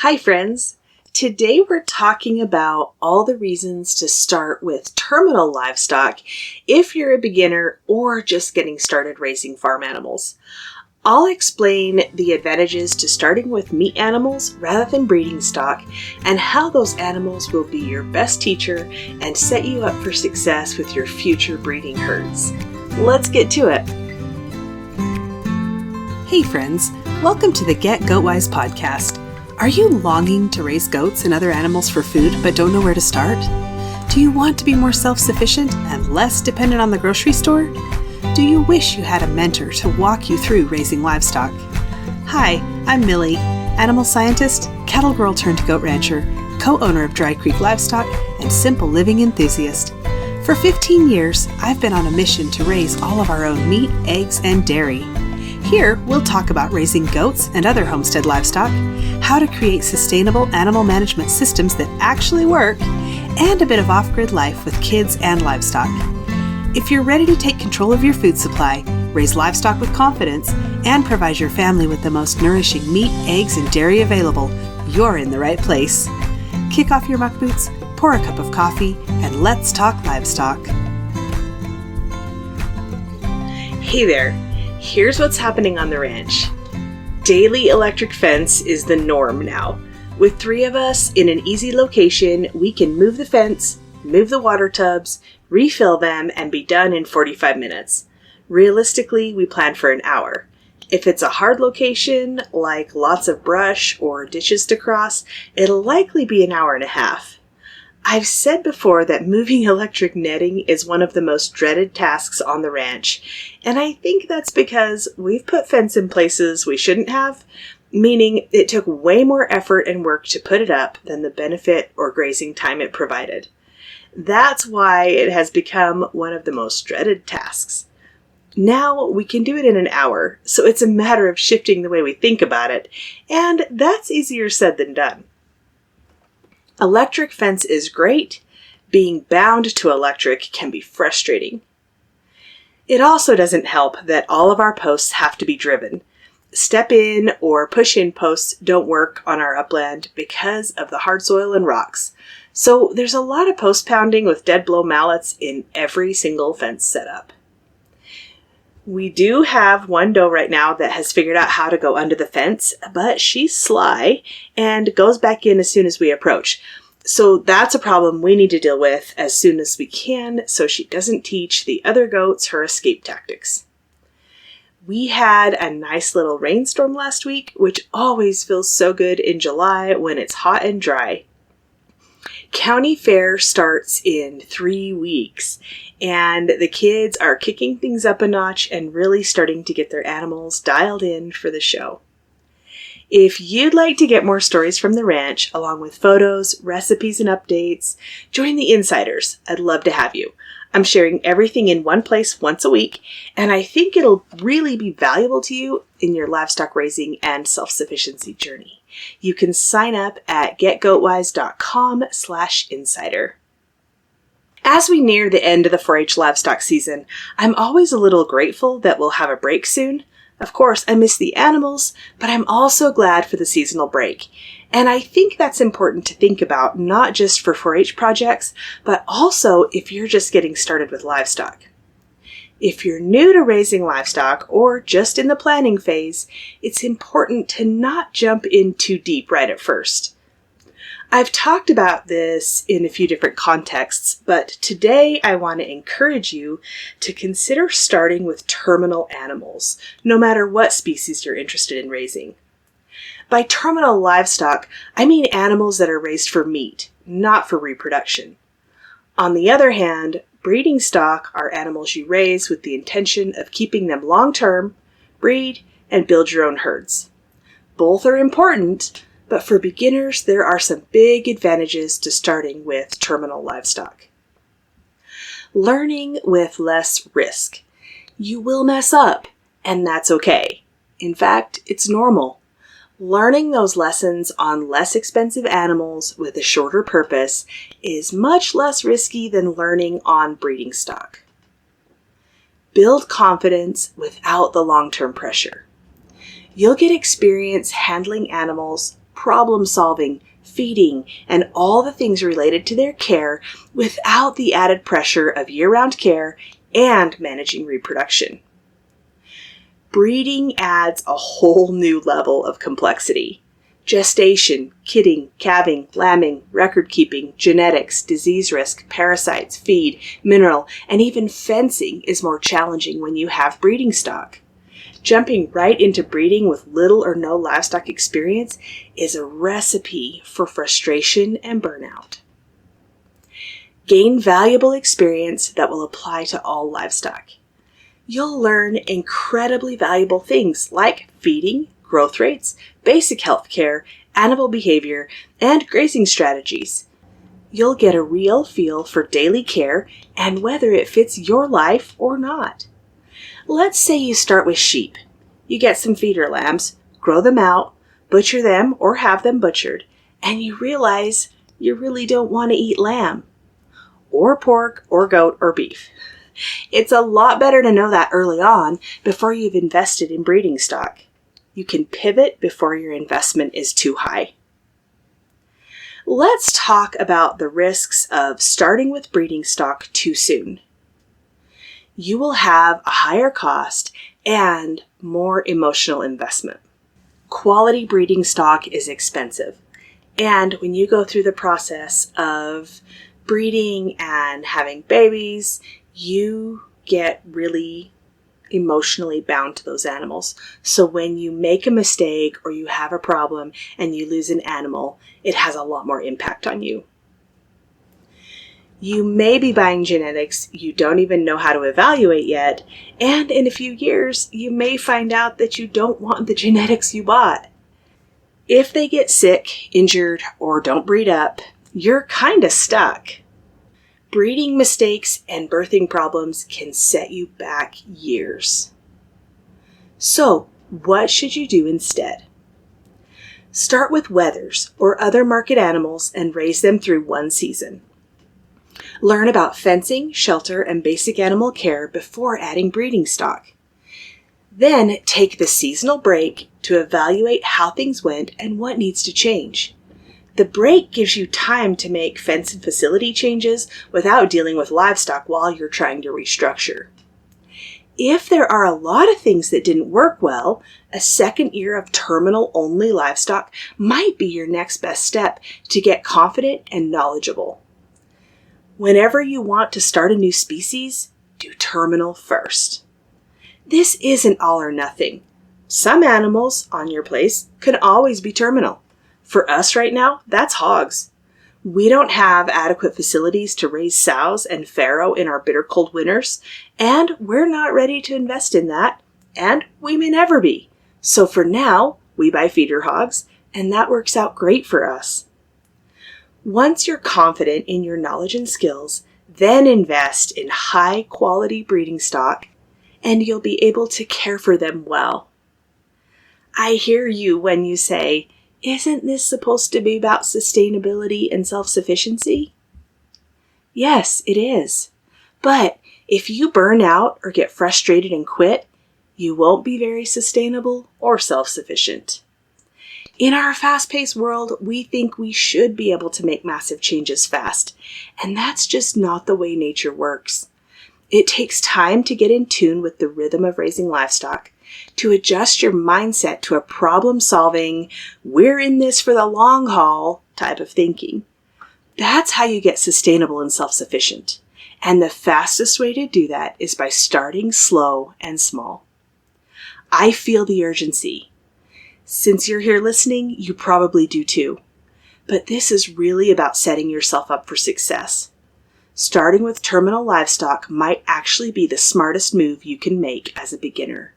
Hi friends! Today we're talking about all the reasons to start with terminal livestock if you're a beginner or just getting started raising farm animals. I'll explain the advantages to starting with meat animals rather than breeding stock and how those animals will be your best teacher and set you up for success with your future breeding herds. Let's get to it! Hey friends, welcome to the Get Goat-Wise podcast. Are you longing to raise goats and other animals for food but don't know where to start? Do you want to be more self-sufficient and less dependent on the grocery store? Do you wish you had a mentor to walk you through raising livestock? Hi, I'm Millie, animal scientist, cattle girl turned goat rancher, co-owner of Dry Creek Livestock, and simple living enthusiast. For 15 years, I've been on a mission to raise all of our own meat, eggs, and dairy. Here, we'll talk about raising goats and other homestead livestock, how to create sustainable animal management systems that actually work, and a bit of off-grid life with kids and livestock. If you're ready to take control of your food supply, raise livestock with confidence, and provide your family with the most nourishing meat, eggs, and dairy available, you're in the right place. Kick off your muck boots, pour a cup of coffee, and let's talk livestock. Hey there! Here's what's happening on the ranch. Daily electric fence is the norm now. With 3 of us in an easy location, we can move the fence, move the water tubs, refill them, and be done in 45 minutes. Realistically, we plan for an hour. If it's a hard location, like lots of brush or ditches to cross, it'll likely be an hour and a half. I've said before that moving electric netting is one of the most dreaded tasks on the ranch, and I think that's because we've put fence in places we shouldn't have, meaning it took way more effort and work to put it up than the benefit or grazing time it provided. That's why it has become one of the most dreaded tasks. Now we can do it in an hour, so it's a matter of shifting the way we think about it, and that's easier said than done. Electric fence is great. Being bound to electric can be frustrating. It also doesn't help that all of our posts have to be driven. Step-in or push-in posts don't work on our upland because of the hard soil and rocks. So there's a lot of post pounding with dead blow mallets in every single fence setup. We do have one doe right now that has figured out how to go under the fence, but she's sly and goes back in as soon as we approach. So that's a problem we need to deal with as soon as we can so she doesn't teach the other goats her escape tactics. We had a nice little rainstorm last week, which always feels so good in July when it's hot and dry. County fair starts in 3 weeks, and the kids are kicking things up a notch and really starting to get their animals dialed in for the show. If you'd like to get more stories from the ranch, along with photos, recipes, and updates, join the Insiders. I'd love to have you. I'm sharing everything in one place once a week, and I think it'll really be valuable to you in your livestock raising and self-sufficiency journey. You can sign up at getgoatwise.com/insider. As we near the end of the 4-H livestock season, I'm always a little grateful that we'll have a break soon. Of course, I miss the animals, but I'm also glad for the seasonal break. And I think that's important to think about, not just for 4-H projects, but also if you're just getting started with livestock. If you're new to raising livestock or just in the planning phase, it's important to not jump in too deep right at first. I've talked about this in a few different contexts, but today I want to encourage you to consider starting with terminal animals, no matter what species you're interested in raising. By terminal livestock, I mean animals that are raised for meat, not for reproduction. On the other hand, breeding stock are animals you raise with the intention of keeping them long-term, breed, and build your own herds. Both are important, but for beginners, there are some big advantages to starting with terminal livestock. Learning with less risk. You will mess up, and that's okay. In fact, it's normal. Learning those lessons on less expensive animals with a shorter purpose is much less risky than learning on breeding stock. Build confidence without the long-term pressure. You'll get experience handling animals, problem solving, feeding, and all the things related to their care without the added pressure of year-round care and managing reproduction. Breeding adds a whole new level of complexity. Gestation, kidding, calving, lambing, record keeping, genetics, disease risk, parasites, feed, mineral, and even fencing is more challenging when you have breeding stock. Jumping right into breeding with little or no livestock experience is a recipe for frustration and burnout. Gain valuable experience that will apply to all livestock. You'll learn incredibly valuable things like feeding, growth rates, basic health care, animal behavior, and grazing strategies. You'll get a real feel for daily care and whether it fits your life or not. Let's say you start with sheep. You get some feeder lambs, grow them out, butcher them or have them butchered, and you realize you really don't want to eat lamb, or pork, or goat, or beef. It's a lot better to know that early on before you've invested in breeding stock. You can pivot before your investment is too high. Let's talk about the risks of starting with breeding stock too soon. You will have a higher cost and more emotional investment. Quality breeding stock is expensive, and when you go through the process of breeding and having babies, you get really emotionally bound to those animals. So when you make a mistake or you have a problem and you lose an animal, it has a lot more impact on you. You may be buying genetics you don't even know how to evaluate yet, and in a few years, you may find out that you don't want the genetics you bought. If they get sick, injured, or don't breed up, you're kind of stuck. Breeding mistakes and birthing problems can set you back years. So, what should you do instead? Start with wethers or other market animals and raise them through one season. Learn about fencing, shelter, and basic animal care before adding breeding stock. Then take the seasonal break to evaluate how things went and what needs to change. The break gives you time to make fence and facility changes without dealing with livestock while you're trying to restructure. If there are a lot of things that didn't work well, a second year of terminal-only livestock might be your next best step to get confident and knowledgeable. Whenever you want to start a new species, do terminal first. This isn't all or nothing. Some animals on your place can always be terminal. For us right now, that's hogs. We don't have adequate facilities to raise sows and farrow in our bitter cold winters, and we're not ready to invest in that, and we may never be. So for now, we buy feeder hogs, and that works out great for us. Once you're confident in your knowledge and skills, then invest in high-quality breeding stock, and you'll be able to care for them well. I hear you when you say, "Isn't this supposed to be about sustainability and self-sufficiency?" Yes, it is. But if you burn out or get frustrated and quit, you won't be very sustainable or self-sufficient. In our fast-paced world, we think we should be able to make massive changes fast, and that's just not the way nature works. It takes time to get in tune with the rhythm of raising livestock, to adjust your mindset to a problem-solving, we're in this for the long haul type of thinking. That's how you get sustainable and self-sufficient. And the fastest way to do that is by starting slow and small. I feel the urgency. Since you're here listening, you probably do too. But this is really about setting yourself up for success. Starting with terminal livestock might actually be the smartest move you can make as a beginner.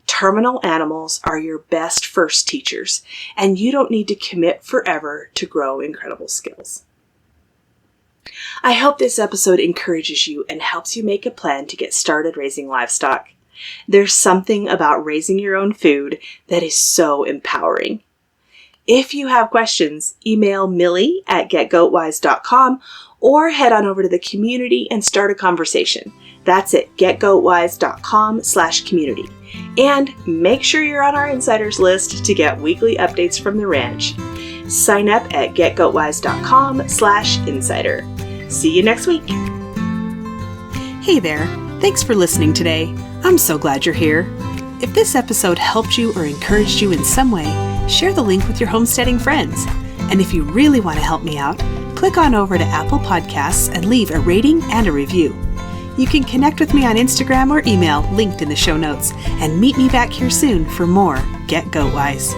Terminal animals are your best first teachers, and you don't need to commit forever to grow incredible skills. I hope this episode encourages you and helps you make a plan to get started raising livestock. There's something about raising your own food that is so empowering. If you have questions, email millie@getgoatwise.com or head on over to the community and start a conversation. That's at getgoatwise.com/community. And make sure you're on our insiders list to get weekly updates from the ranch. Sign up at getgoatwise.com/insider. See you next week. Hey there. Thanks for listening today. I'm so glad you're here. If this episode helped you or encouraged you in some way, share the link with your homesteading friends. And if you really want to help me out, click on over to Apple Podcasts and leave a rating and a review. You can connect with me on Instagram or email linked in the show notes, and meet me back here soon for more Get Goat Wise.